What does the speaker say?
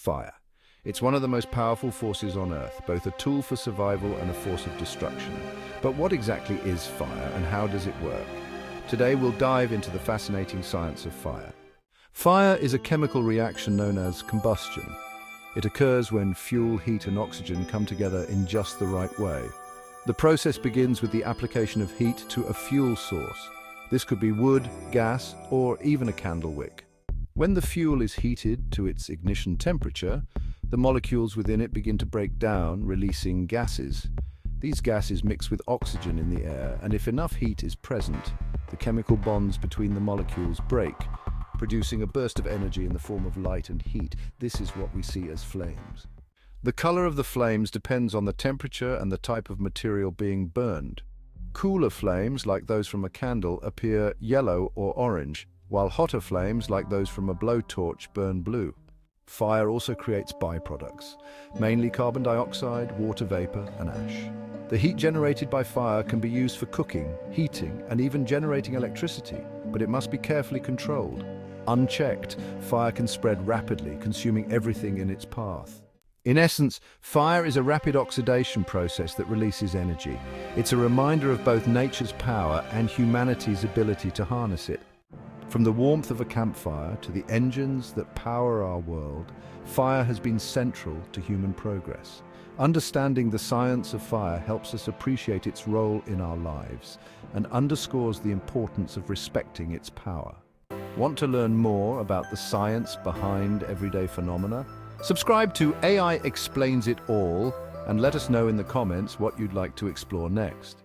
fire. It's one of the most powerful forces on Earth, both a tool for survival and a force of destruction. But what exactly is fire and how does it work? Today we'll dive into the fascinating science of fire. Fire is a chemical reaction known as combustion. It occurs when fuel, heat and oxygen come together in just the right way. The process begins with the application of heat to a fuel source. This could be wood, gas, or even a candle wick. When the fuel is heated to its ignition temperature, the molecules within it begin to break down, releasing gases. These gases mix with oxygen in the air, and if enough heat is present, the chemical bonds between the molecules break, producing a burst of energy in the form of light and heat. This is what we see as flames. The color of the flames depends on the temperature and the type of material being burned. Cooler flames, like those from a candle, appear yellow or orange, while hotter flames, like those from a blowtorch, burn blue. Fire also creates byproducts, mainly carbon dioxide, water vapor, and ash. The heat generated by fire can be used for cooking, heating, and even generating electricity, but it must be carefully controlled. Unchecked, fire can spread rapidly, consuming everything in its path. In essence, fire is a rapid oxidation process that releases energy. It's a reminder of both nature's power and humanity's ability to harness it. From the warmth of a campfire to the engines that power our world, fire has been central to human progress. Understanding the science of fire helps us appreciate its role in our lives and underscores the importance of respecting its power. Want to learn more about the science behind everyday phenomena? Subscribe to AI Explains It All and let us know in the comments what you'd like to explore next.